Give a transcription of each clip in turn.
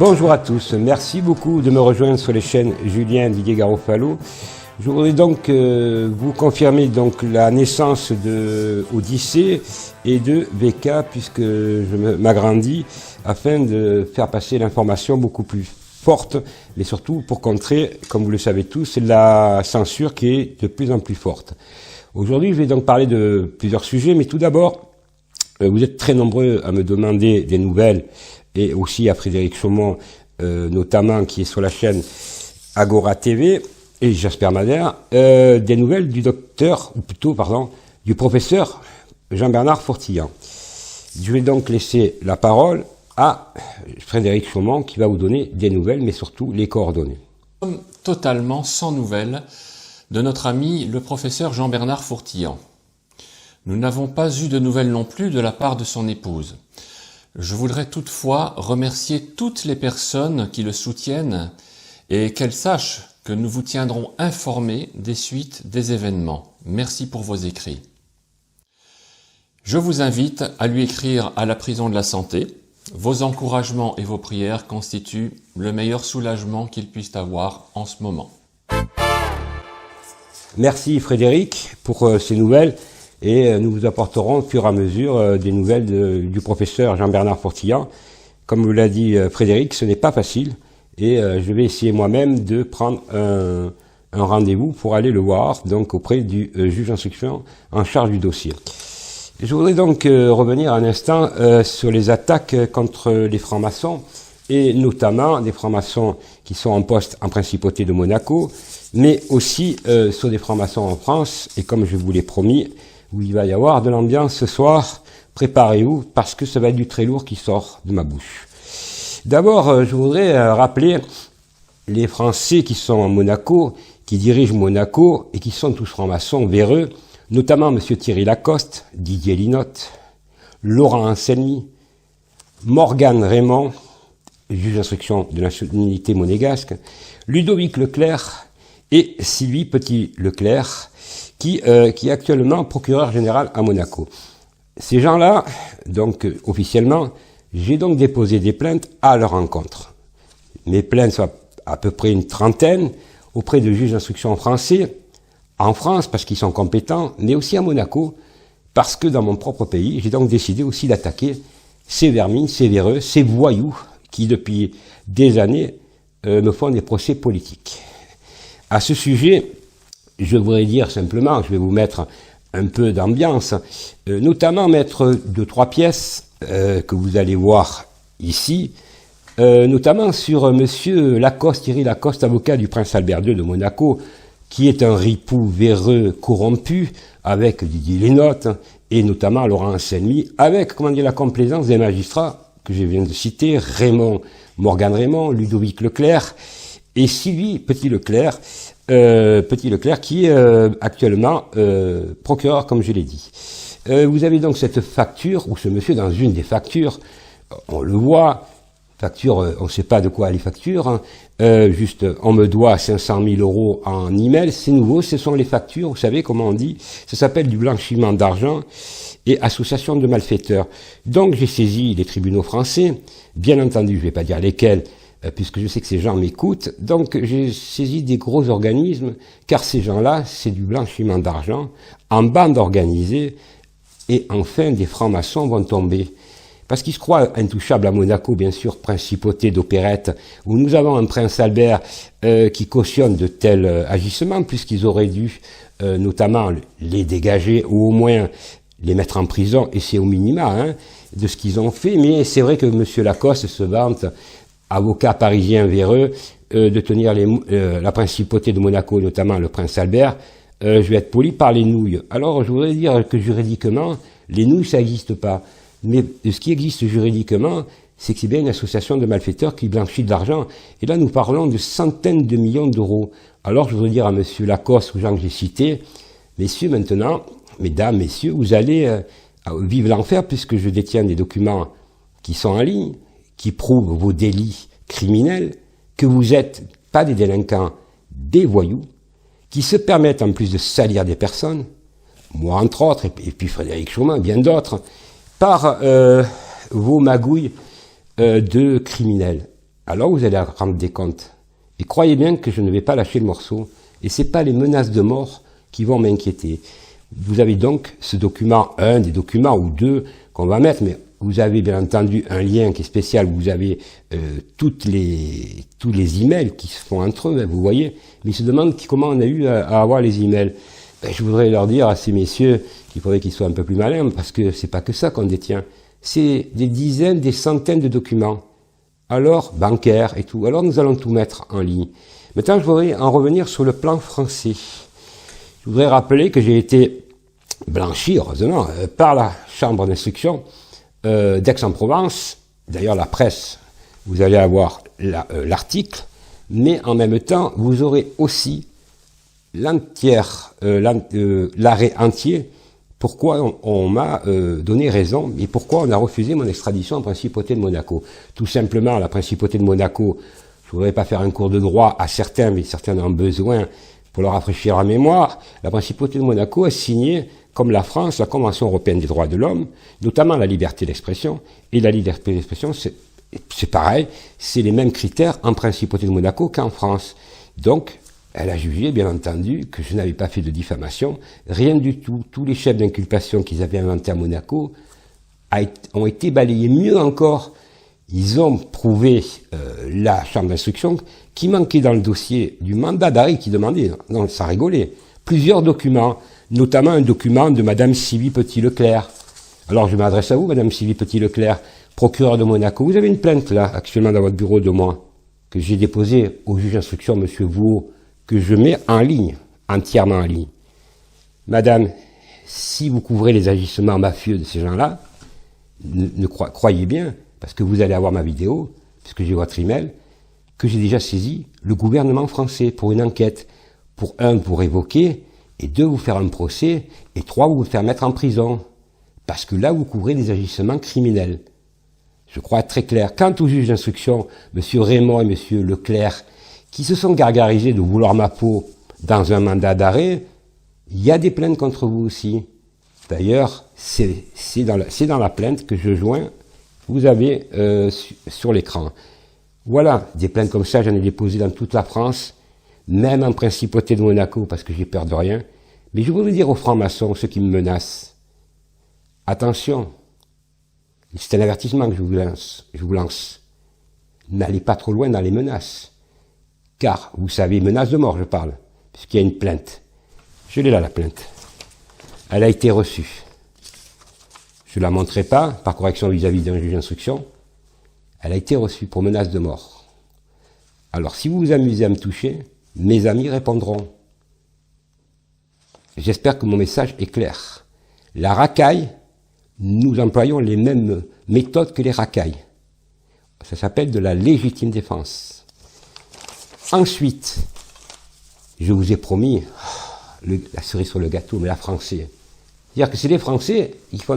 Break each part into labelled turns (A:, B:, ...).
A: Bonjour à tous, merci beaucoup de me rejoindre sur les chaînes Julien Didier Garofalo. Je voudrais donc vous confirmer donc la naissance de Odyssée et de VK puisque je m'agrandis afin de faire passer l'information beaucoup plus forte, mais surtout pour contrer, comme vous le savez tous, la censure qui est de plus en plus forte. Aujourd'hui, je vais donc parler de plusieurs sujets, mais tout d'abord, vous êtes très nombreux à me demander des nouvelles, et aussi à Frédéric Chaumont, notamment, qui est sur la chaîne Agora TV, et Jasper Madère, des nouvelles du docteur, ou plutôt, pardon, du professeur Jean-Bernard Fortillan. Je vais donc laisser la parole à Frédéric Chaumont, qui va vous donner des nouvelles, mais surtout les coordonnées.
B: Nous sommes totalement sans nouvelles de notre ami le professeur Jean-Bernard Fortillan. Nous n'avons pas eu de nouvelles non plus de la part de son épouse. Je voudrais toutefois remercier toutes les personnes qui le soutiennent et qu'elles sachent que nous vous tiendrons informés des suites des événements. Merci pour vos écrits. Je vous invite à lui écrire à la prison de la Santé. Vos encouragements et vos prières constituent le meilleur soulagement qu'il puisse avoir en ce moment.
A: Merci Frédéric pour ces nouvelles. Et nous vous apporterons au fur et à mesure des nouvelles du professeur Jean-Bernard Fortillan. Comme vous l'a dit Frédéric, ce n'est pas facile et je vais essayer moi-même de prendre un rendez-vous pour aller le voir, donc auprès du juge d'instruction en charge du dossier. Je voudrais donc revenir un instant sur les attaques contre les francs-maçons et notamment des francs-maçons qui sont en poste en principauté de Monaco, mais aussi sur des francs-maçons en France et comme je vous l'ai promis, où il va y avoir de l'ambiance ce soir, préparez-vous, parce que ça va être du très lourd qui sort de ma bouche. D'abord, je voudrais rappeler les Français qui sont à Monaco, qui dirigent Monaco, et qui sont tous francs-maçons véreux, notamment M. Thierry Lacoste, Didier Linotte, Laurent Anselmi, Morgane Raymond, juge d'instruction de la nationalité monégasque, Ludovic Leclerc et Sylvie Petit-Leclerc, qui est actuellement procureur général à Monaco. Ces gens-là, donc officiellement, j'ai donc déposé des plaintes à leur encontre. Mes plaintes sont à peu près une trentaine auprès de juges d'instruction français, en France parce qu'ils sont compétents, mais aussi à Monaco, parce que dans mon propre pays, j'ai donc décidé aussi d'attaquer ces vermines, ces véreux, ces voyous qui depuis des années me font des procès politiques. À ce sujet, je voudrais dire simplement, je vais vous mettre un peu d'ambiance, notamment mettre 2-3 pièces que vous allez voir ici, notamment sur Monsieur Lacoste, Thierry Lacoste, avocat du prince Albert II de Monaco, qui est un ripou véreux corrompu, avec Didier Linotte, et notamment Laurent Anselmi, avec, comment dire, la complaisance des magistrats que je viens de citer, Morgane Raymond, Ludovic Leclerc, et Sylvie Petit-Leclerc, qui est actuellement procureur, comme je l'ai dit. Vous avez donc cette facture, ou ce monsieur dans une des factures, on le voit, facture, on ne sait pas de quoi les factures, hein, juste on me doit 500 000 € en email, c'est nouveau, ce sont les factures, vous savez comment on dit, ça s'appelle du blanchiment d'argent et association de malfaiteurs. Donc j'ai saisi les tribunaux français, bien entendu, je ne vais pas dire lesquels, puisque je sais que ces gens m'écoutent, donc j'ai saisi des gros organismes, car ces gens-là, c'est du blanchiment d'argent, en bande organisée, et enfin des francs-maçons vont tomber. Parce qu'ils se croient intouchables à Monaco, bien sûr, principauté d'opérette, où nous avons un prince Albert qui cautionne de tels agissements, puisqu'ils auraient dû notamment les dégager, ou au moins les mettre en prison, et c'est au minima hein, de ce qu'ils ont fait, mais c'est vrai que M. Lacoste se vante, avocat parisien véreux, de tenir la principauté de Monaco, notamment le prince Albert, je vais être poli par les nouilles. Alors je voudrais dire que juridiquement, les nouilles ça n'existe pas. Mais ce qui existe juridiquement, c'est que c'est bien une association de malfaiteurs qui blanchit de l'argent. Et là nous parlons de centaines de millions d'euros. Alors je voudrais dire à M. Lacoste, aux gens que j'ai cités, messieurs maintenant, mesdames, messieurs, vous allez vivre l'enfer puisque je détiens des documents qui sont en ligne, qui prouvent vos délits criminels, que vous êtes pas des délinquants, des voyous, qui se permettent en plus de salir des personnes, moi entre autres, et puis Frédéric Chaumont, bien d'autres, par vos magouilles de criminels. alors vous allez rendre des comptes. Et croyez bien que je ne vais pas lâcher le morceau. Et c'est pas les menaces de mort qui vont m'inquiéter. Vous avez donc ce document, un des documents ou deux qu'on va mettre, mais vous avez bien entendu un lien qui est spécial, vous avez tous les emails qui se font entre eux, hein, vous voyez, mais ils se demandent comment on a eu à avoir les emails. Ben, je voudrais leur dire à ces messieurs qu'il faudrait qu'ils soient un peu plus malins, parce que c'est pas que ça qu'on détient, c'est des dizaines, des centaines de documents, alors bancaires et tout, alors nous allons tout mettre en ligne. Maintenant je voudrais en revenir sur le plan français. Je voudrais rappeler que j'ai été blanchi, heureusement, par la chambre d'instruction d'Aix-en-Provence. D'ailleurs, la presse, vous allez avoir l'article, mais en même temps, vous aurez aussi l'arrêt entier, pourquoi on m'a donné raison et pourquoi on a refusé mon extradition en principauté de Monaco. Tout simplement, la principauté de Monaco, je ne voudrais pas faire un cours de droit à certains, mais certains en ont besoin pour leur rafraîchir la mémoire. La principauté de Monaco a signé, comme la France, la Convention européenne des droits de l'homme, notamment la liberté d'expression. Et la liberté d'expression, c'est pareil, c'est les mêmes critères en principauté de Monaco qu'en France. Donc, elle a jugé, bien entendu, que je n'avais pas fait de diffamation, rien du tout. Tous les chefs d'inculpation qu'ils avaient inventés à Monaco ont été balayés. Mieux encore, ils ont prouvé, la chambre d'instruction, qui manquait dans le dossier du mandat d'arrêt qui demandait, non, ça rigolait, plusieurs documents, notamment un document de Madame Sylvie Petit-Leclerc. Alors je m'adresse à vous, Madame Sylvie Petit-Leclerc, procureure de Monaco. Vous avez une plainte là, actuellement dans votre bureau de moi, que j'ai déposée au juge d'instruction, Monsieur Vaux, que je mets en ligne, entièrement en ligne. Madame, si vous couvrez les agissements mafieux de ces gens-là, croyez bien, parce que vous allez avoir ma vidéo, puisque j'ai votre email, que j'ai déjà saisi le gouvernement français pour une enquête. Pour un, vous révoquer, et deux, vous faire un procès, et trois, vous faire mettre en prison. Parce que là, vous couvrez des agissements criminels. Je crois être très clair. Quant au juge d'instruction, M. Raymond et M. Leclerc, qui se sont gargarisés de vouloir ma peau dans un mandat d'arrêt, il y a des plaintes contre vous aussi. D'ailleurs, c'est dans la plainte que je joins, vous avez sur l'écran. Voilà, des plaintes comme ça, j'en ai déposées dans toute la France, même en principauté de Monaco, parce que j'ai peur de rien. Mais je voudrais dire aux francs-maçons, ceux qui me menacent, attention, c'est un avertissement que je vous lance. N'allez pas trop loin dans les menaces. Car, vous savez, menace de mort, je parle, puisqu'il y a une plainte. Je l'ai là, la plainte. Elle a été reçue. Je ne la montrerai pas, par correction vis-à-vis d'un juge d'instruction. Elle a été reçue pour menace de mort. Alors, si vous vous amusez à me toucher, mes amis répondront. J'espère que mon message est clair. La racaille, nous employons les mêmes méthodes que les racailles. Ça s'appelle de la légitime défense. Ensuite, je vous ai promis la cerise sur le gâteau, mais la Français. C'est-à-dire que c'est les Français, ils font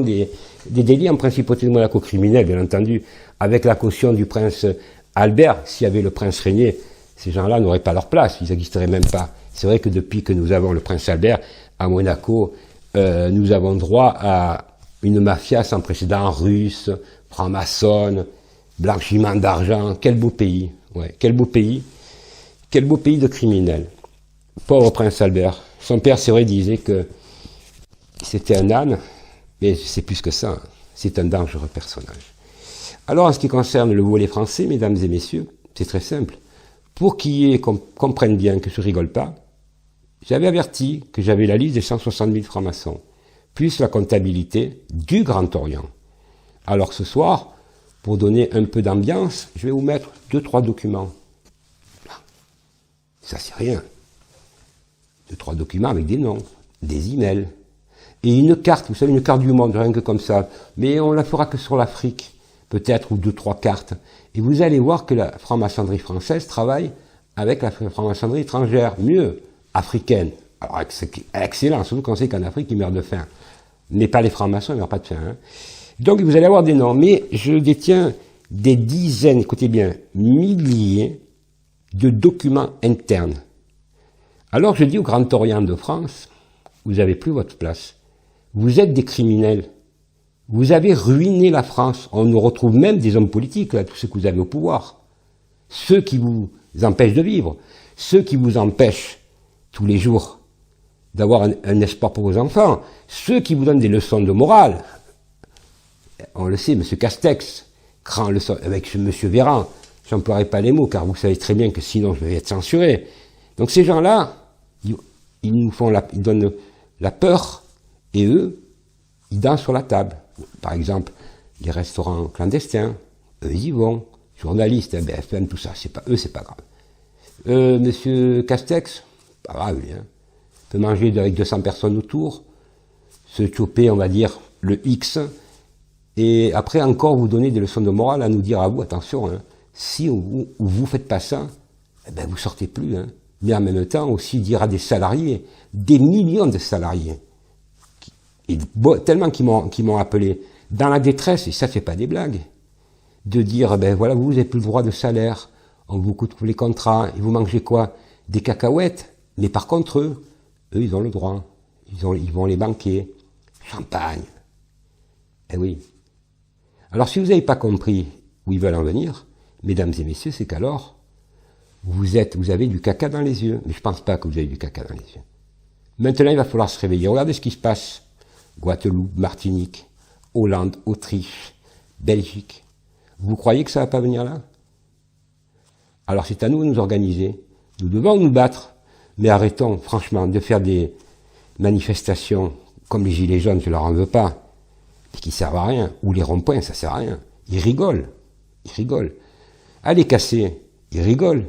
A: des délits en principauté de Monaco criminels, bien entendu, avec la caution du prince Albert. S'il y avait le prince régné, ces gens-là n'auraient pas leur place, ils n'existeraient même pas. C'est vrai que depuis que nous avons le prince Albert à Monaco, nous avons droit à une mafia sans précédent russe, franc-maçonne, blanchiment d'argent. Quel beau pays, ouais, quel beau pays de criminels. Pauvre prince Albert. Son père, c'est vrai, disait que c'était un âne, mais c'est plus que ça, c'est un dangereux personnage. Alors, en ce qui concerne le volet français, mesdames et messieurs, c'est très simple. Pour qu'on comprenne bien que je rigole pas, j'avais averti que j'avais la liste des 160 000 francs-maçons, plus la comptabilité du Grand Orient. Alors ce soir, pour donner un peu d'ambiance, je vais vous mettre 2-3 documents. Ça, c'est rien. 2-3 documents avec des noms, des emails, et une carte, vous savez, une carte du monde, rien que comme ça. Mais on la fera que sur l'Afrique, peut-être, ou 2-3 cartes. Et vous allez voir que la franc-maçonnerie française travaille avec la franc-maçonnerie étrangère, mieux, africaine. Alors, excellent, surtout quand on sait qu'en Afrique, ils meurent de faim. Mais pas les francs-maçons, ils meurent pas de faim. Hein. Donc, vous allez avoir des noms. Mais je détiens des dizaines, écoutez bien, milliers de documents internes. Alors, je dis au Grand Orient de France, vous n'avez plus votre place. Vous êtes des criminels. Vous avez ruiné la France. On nous retrouve même des hommes politiques, là, tous ceux que vous avez au pouvoir. ceux qui vous empêchent de vivre, ceux qui vous empêchent tous les jours d'avoir un espoir pour vos enfants, ceux qui vous donnent des leçons de morale. On le sait, M. Castex, grand leçon, avec M. Véran, j'emploierai pas les mots, car vous savez très bien que sinon je vais être censuré. Donc ces gens-là, ils nous font ils donnent la peur, et eux, ils dansent sur la table. Par exemple, les restaurants clandestins, eux, ils y vont. Journalistes, BFM, tout ça, c'est pas eux, c'est pas grave. Monsieur Castex, pas grave, lui, hein. Peut manger avec 200 personnes autour, se choper, on va dire, le X, et après encore vous donner des leçons de morale à nous dire à vous, attention, hein, si vous faites pas ça, eh ben vous sortez plus, hein. Mais en même temps aussi dire à des salariés, des millions de salariés, tellement qui m'ont appelé dans la détresse, et ça fait pas des blagues, de dire, ben voilà, vous n'avez plus le droit de salaire, on vous coupe les contrats, et vous mangez quoi? Des cacahuètes. Mais par contre, eux, ils ont le droit. Ils vont les banquer. Champagne. Eh oui. Alors si vous n'avez pas compris où ils veulent en venir, mesdames et messieurs, c'est qu'alors, vous avez du caca dans les yeux. Mais je pense pas que vous avez du caca dans les yeux. Maintenant, il va falloir se réveiller. Regardez ce qui se passe. Guadeloupe, Martinique, Hollande, Autriche, Belgique. Vous croyez que ça va pas venir là? Alors c'est à nous de nous organiser. Nous devons nous battre. Mais arrêtons, franchement, de faire des manifestations comme les Gilets jaunes, je leur en veux pas, et qui servent à rien. Ou les ronds-points, ça sert à rien. Ils rigolent. Ils rigolent. À les casser, ils rigolent.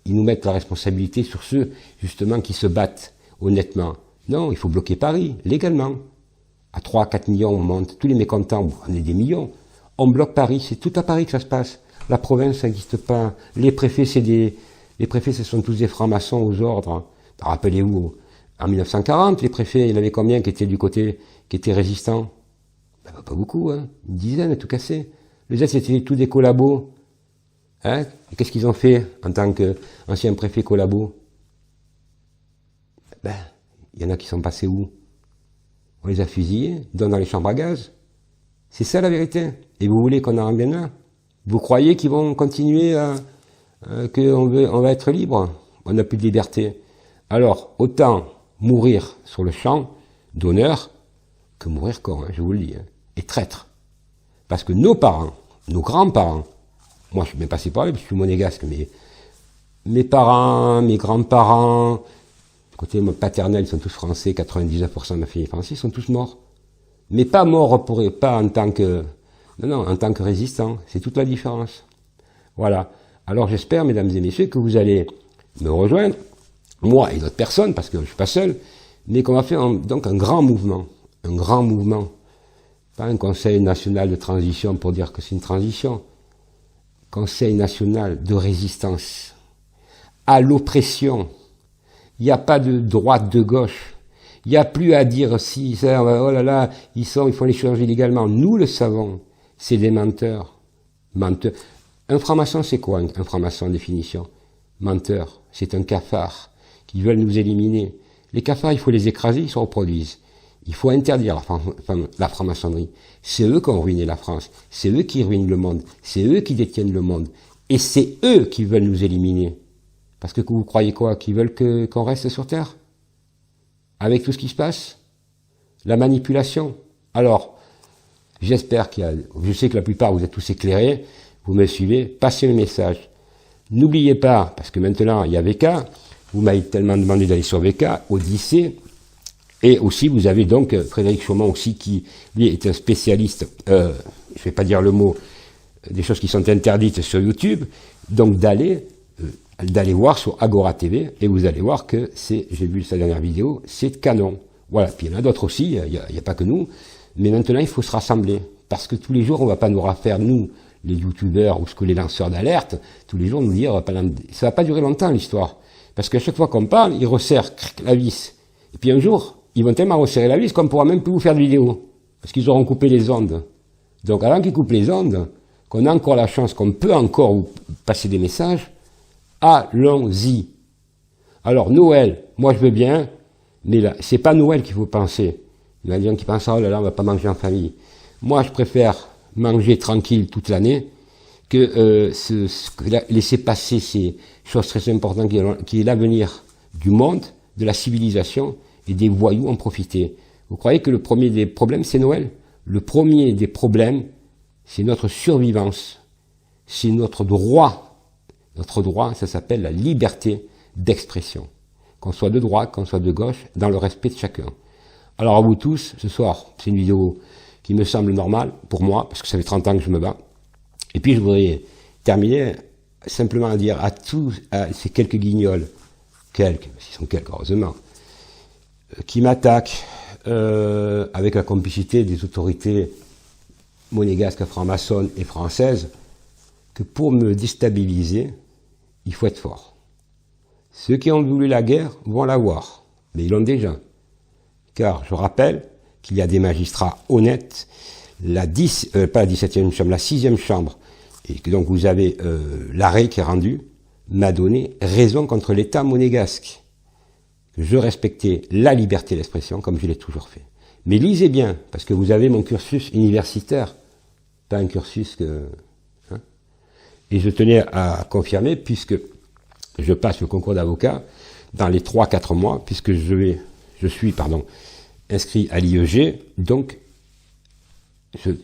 A: Ils nous mettent la responsabilité sur ceux, justement, qui se battent honnêtement. Non, il faut bloquer Paris, légalement. À 3 à 4 millions, on monte. Tous les mécontents, on est des millions. On bloque Paris, c'est tout à Paris que ça se passe. La province, ça n'existe pas. Les préfets, les préfets, ce sont tous des francs-maçons aux ordres. Rappelez-vous, en 1940, les préfets, il y en avait combien qui étaient du côté, qui étaient résistants? Ben, pas beaucoup, hein. Une dizaine, tout cassé. Les autres, c'était tous des collabos. Hein? Et qu'est-ce qu'ils ont fait en tant qu'anciens préfets collabos? Ben, il y en a qui sont passés où? On les a fusillés, dans les chambres à gaz. C'est ça la vérité. Et vous voulez qu'on en revienne là? Vous croyez qu'ils vont continuer qu'on va être libre? On n'a plus de liberté. Alors, autant mourir sur le champ d'honneur que mourir con, hein, je vous le dis, hein, et traître. Parce que nos parents, nos grands-parents, moi je suis bien passé par là, je suis monégasque, mais mes parents, mes grands-parents, côté paternel, ils sont tous français, 99% de ma famille est française, ils sont tous morts. Mais pas morts pas en tant que, non, en tant que résistants. C'est toute la différence. Voilà. Alors j'espère, mesdames et messieurs, que vous allez me rejoindre, moi et d'autres personnes, parce que je ne suis pas seul, mais qu'on va faire donc un grand mouvement. Un grand mouvement. Pas un conseil national de transition pour dire que c'est une transition. Conseil national de résistance à l'oppression. Il n'y a pas de droite, de gauche. Il n'y a plus à dire si, ça, oh là là, il faut les changer légalement. Nous le savons. C'est des menteurs. Menteurs. Un franc-maçon, c'est quoi un franc-maçon en définition? Menteur. C'est un cafard qui veulent nous éliminer. Les cafards, il faut les écraser, ils se reproduisent. Il faut interdire la franc-maçonnerie. C'est eux qui ont ruiné la France. C'est eux qui ruinent le monde. C'est eux qui détiennent le monde. Et c'est eux qui veulent nous éliminer. Parce que vous croyez quoi? Qu'ils veulent qu'on reste sur Terre? Avec tout ce qui se passe? La manipulation? Alors, j'espère je sais que la plupart vous êtes tous éclairés, vous me suivez, passez le message. N'oubliez pas, parce que maintenant il y a VK, vous m'avez tellement demandé d'aller sur VK, Odyssée, et aussi vous avez donc Frédéric Chaumont aussi qui, lui, est un spécialiste, je ne vais pas dire le mot, des choses qui sont interdites sur YouTube, donc d'aller voir sur Agora TV, et vous allez voir que j'ai vu sa dernière vidéo, c'est canon. Voilà, puis il y en a d'autres aussi, il n'y a pas que nous, mais maintenant il faut se rassembler, parce que tous les jours on ne va pas nous refaire, nous, les youtubeurs ou ce que les lanceurs d'alerte, tous les jours nous dire, ça va pas durer longtemps l'histoire, parce qu'à chaque fois qu'on parle, ils resserrent la vis, et puis un jour, ils vont tellement resserrer la vis qu'on ne pourra même plus vous faire de vidéo, parce qu'ils auront coupé les ondes. Donc avant qu'ils coupent les ondes, qu'on a encore la chance, qu'on peut encore vous passer des messages, allons-y. Alors Noël, moi je veux bien, mais là, c'est pas Noël qu'il faut penser. Il y a des gens qui pensent, oh là là, on va pas manger en famille. Moi je préfère manger tranquille toute l'année que laisser passer ces choses très importantes qui est l'avenir du monde, de la civilisation, et des voyous en profiter. Vous croyez que le premier des problèmes, c'est Noël? Le premier des problèmes, c'est notre survivance. C'est notre droit. Notre droit, ça s'appelle la liberté d'expression. Qu'on soit de droite, qu'on soit de gauche, dans le respect de chacun. Alors à vous tous, ce soir, c'est une vidéo qui me semble normale, pour moi, parce que ça fait 30 ans que je me bats. Et puis je voudrais terminer simplement à dire à tous, à ces quelques guignols, s'ils sont quelques, heureusement, qui m'attaquent avec la complicité des autorités monégasques, franc-maçonnes et françaises, que pour me déstabiliser, il faut être fort. Ceux qui ont voulu la guerre vont l'avoir, mais ils l'ont déjà. Car je rappelle qu'il y a des magistrats honnêtes, pas la 17e chambre, la 6e chambre, et que donc vous avez l'arrêt qui est rendu, m'a donné raison contre l'État monégasque. Je respectais la liberté d'expression comme je l'ai toujours fait. Mais lisez bien, parce que vous avez mon cursus universitaire, pas un cursus que... Hein, et je tenais à confirmer, puisque je passe le concours d'avocat dans les 3-4 mois, puisque je suis inscrit à l'IEG, donc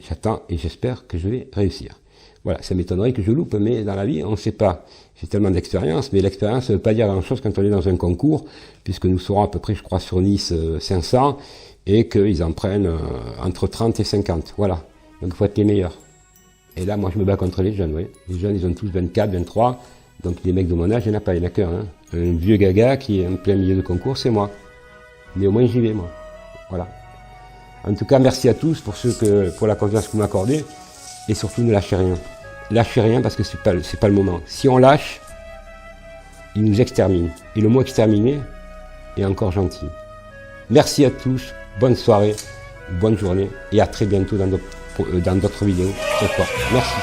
A: j'attends et j'espère que je vais réussir. Voilà, ça m'étonnerait que je loupe, mais dans la vie, on ne sait pas. J'ai tellement d'expérience, mais l'expérience ne veut pas dire grand-chose quand on est dans un concours, puisque nous serons à peu près, je crois, sur Nice 500, et qu'ils en prennent entre 30 et 50. Voilà, donc il faut être les meilleurs. Et là, moi, je me bats contre les jeunes, oui. Les jeunes, ils ont tous 24, 23, donc les mecs de mon âge, il n'y en a pas, il n'y en a qu'un. Hein. Un vieux gaga qui est en plein milieu de concours, c'est moi. Mais au moins, j'y vais, moi. Voilà. En tout cas, merci à tous pour la confiance que vous m'accordez, et surtout, ne lâchez rien. Lâchez rien parce que c'est pas le moment. Si on lâche, ils nous exterminent. Et le mot exterminer est encore gentil. Merci à tous, bonne soirée, bonne journée et à très bientôt dans d'autres vidéos. Merci.